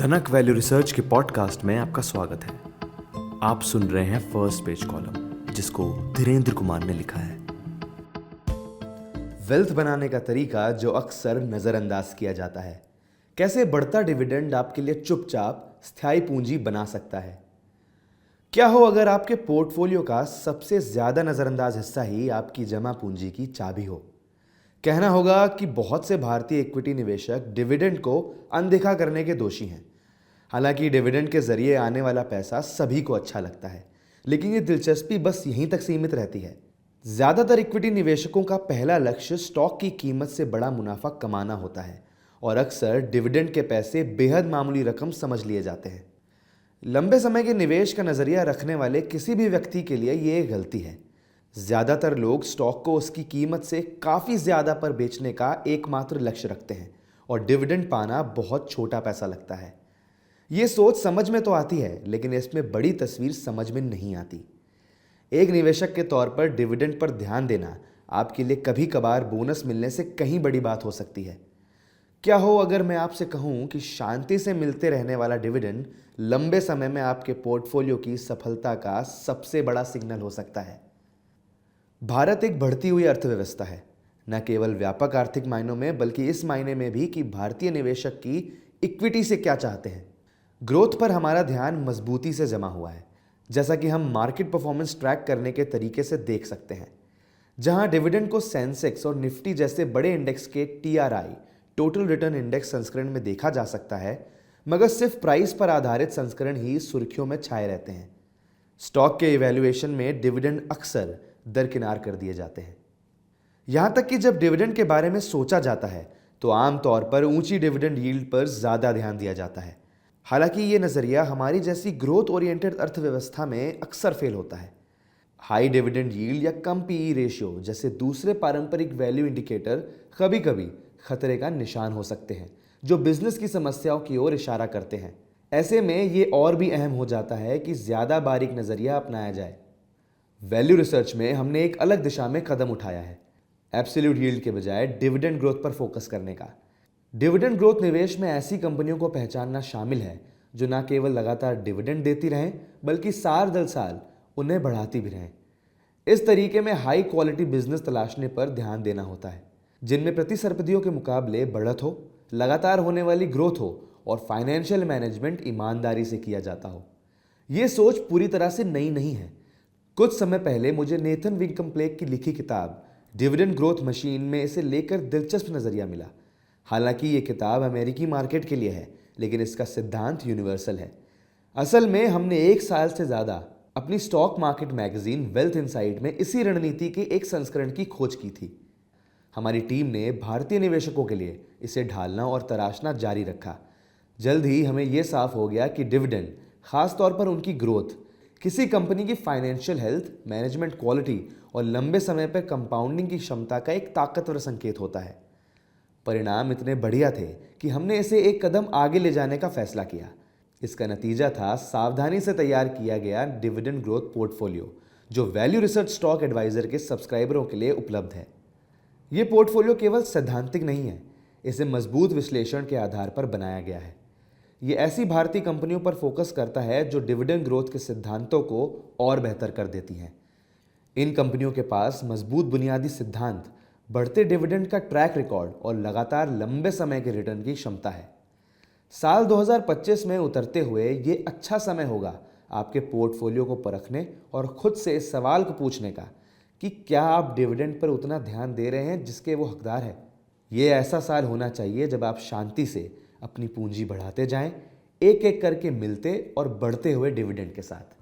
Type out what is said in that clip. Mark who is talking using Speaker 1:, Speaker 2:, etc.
Speaker 1: धनक value research के podcast में आपका स्वागत है। आप सुन रहे हैं फर्स्ट पेज कॉलम, जिसको धीरेन्द्र कुमार ने लिखा है। वेल्थ बनाने का तरीका जो अक्सर नजरअंदाज किया जाता है। कैसे बढ़ता डिविडेंड आपके लिए चुपचाप स्थायी पूंजी बना सकता है। क्या हो अगर आपके पोर्टफोलियो का सबसे ज्यादा नजरअंदाज हिस्सा ही आपकी जमा पूंजी की चाबी हो। कहना होगा कि बहुत से भारतीय इक्विटी निवेशक डिविडेंड को अनदेखा करने के दोषी हैं। हालांकि डिविडेंड के जरिए आने वाला पैसा सभी को अच्छा लगता है, लेकिन ये दिलचस्पी बस यहीं तक सीमित रहती है। ज्यादातर इक्विटी निवेशकों का पहला लक्ष्य स्टॉक की कीमत से बड़ा मुनाफा कमाना होता है और अक्सर डिविडेंड के पैसे बेहद मामूली रकम समझ लिए जाते हैं। लंबे समय के निवेश का नजरिया रखने वाले किसी भी व्यक्ति के लिए ये एक गलती है। ज्यादातर लोग स्टॉक को उसकी कीमत से काफी ज्यादा पर बेचने का एकमात्र लक्ष्य रखते हैं और डिविडेंड पाना बहुत छोटा पैसा लगता है। ये सोच समझ में तो आती है, लेकिन इसमें बड़ी तस्वीर समझ में नहीं आती। एक निवेशक के तौर पर डिविडेंड पर ध्यान देना आपके लिए कभी कभार बोनस मिलने से कहीं बड़ी बात हो सकती है। क्या हो अगर मैं आपसे कहूं कि शांति से मिलते रहने वाला डिविडेंड लंबे समय में आपके पोर्टफोलियो की सफलता का सबसे बड़ा सिग्नल हो सकता है। भारत एक बढ़ती हुई अर्थव्यवस्था है, न केवल व्यापक आर्थिक मायनों में बल्कि इस मायने में भी कि भारतीय निवेशक की इक्विटी से क्या चाहते हैं। ग्रोथ पर हमारा ध्यान मजबूती से जमा हुआ है, जैसा कि हम मार्केट परफॉर्मेंस ट्रैक करने के तरीके से देख सकते हैं। जहां डिविडेंड को सेंसेक्स और निफ्टी जैसे बड़े इंडेक्स के टीआरआई टोटल रिटर्न इंडेक्स संस्करण में देखा जा सकता है, मगर सिर्फ प्राइस पर आधारित संस्करण ही सुर्खियों में छाए रहते हैं। स्टॉक के इवैल्यूएशन में डिविडेंड अक्सर दरकिनार कर दिए जाते हैं। यहां तक कि जब डिविडेंड के बारे में सोचा जाता है तो आमतौर पर ऊंची डिविडेंड यील्ड पर ज्यादा ध्यान दिया जाता है। हालांकि ये नजरिया हमारी जैसी ग्रोथ ओरिएंटेड अर्थव्यवस्था में अक्सर फेल होता है। हाई डिविडेंड यील्ड या कम पीई रेशियो जैसे दूसरे पारंपरिक वैल्यू इंडिकेटर कभी कभी खतरे का निशान हो सकते हैं, जो बिजनेस की समस्याओं की ओर इशारा करते हैं। ऐसे में ये और भी अहम हो जाता है कि ज्यादा बारीक नजरिया अपनाया जाए। वैल्यू रिसर्च में हमने एक अलग दिशा में कदम उठाया है, एब्सोल्यूट यील्ड के बजाय डिविडेंड ग्रोथ पर फोकस करने का। डिविडेंड ग्रोथ निवेश में ऐसी कंपनियों को पहचानना शामिल है जो न केवल लगातार डिविडेंड देती रहें बल्कि साल दर साल उन्हें बढ़ाती भी रहें। इस तरीके में हाई क्वालिटी बिजनेस तलाशने पर ध्यान देना होता है, जिनमें प्रतिस्पर्धियों के मुकाबले बढ़त हो, लगातार होने वाली ग्रोथ हो और फाइनेंशियल मैनेजमेंट ईमानदारी से किया जाता हो। यह सोच पूरी तरह से नई नहीं है। कुछ समय पहले मुझे नेथन विंकमप्लेक की लिखी किताब डिविडेंड ग्रोथ मशीन में इसे लेकर दिलचस्प नजरिया मिला। हालांकि ये किताब अमेरिकी मार्केट के लिए है, लेकिन इसका सिद्धांत यूनिवर्सल है। असल में हमने एक साल से ज्यादा अपनी stock market magazine wealth insight में इसी रणनीति के एक संस्करण की खोज की थी। हमारी टीम ने भारतीय निवेशकों के लिए इसे ढालना और तराशना जारी रखा। जल्द ही हमें यह साफ हो गया कि डिविडेंड, खासतौर पर उनकी ग्रोथ, किसी कंपनी की फाइनेंशियल हेल्थ, मैनेजमेंट क्वालिटी और लंबे समय पर कंपाउंडिंग की क्षमता का एक ताकतवर संकेत होता है। परिणाम इतने बढ़िया थे कि हमने इसे एक कदम आगे ले जाने का फैसला किया। इसका नतीजा था सावधानी से तैयार किया गया डिविडेंड ग्रोथ पोर्टफोलियो, जो वैल्यू रिसर्च स्टॉक एडवाइजर के सब्सक्राइबरों के लिए उपलब्ध है। यह पोर्टफोलियो केवल सैद्धांतिक नहीं है, इसे मजबूत विश्लेषण के आधार पर बनाया गया है। ये ऐसी भारतीय कंपनियों पर फोकस करता है जो डिविडेंड ग्रोथ के सिद्धांतों को और बेहतर कर देती हैं। इन कंपनियों के पास मजबूत बुनियादी सिद्धांत, बढ़ते डिविडेंड का ट्रैक रिकॉर्ड और लगातार लंबे समय के रिटर्न की क्षमता है। साल 2025 में उतरते हुए ये अच्छा समय होगा आपके पोर्टफोलियो को परखने और खुद से इस सवाल को पूछने का कि क्या आप डिविडेंड पर उतना ध्यान दे रहे हैं जिसके वो हकदार है। ये ऐसा साल होना चाहिए जब आप शांति से अपनी पूंजी बढ़ाते जाएं, एक एक करके मिलते और बढ़ते हुए डिविडेंड के साथ।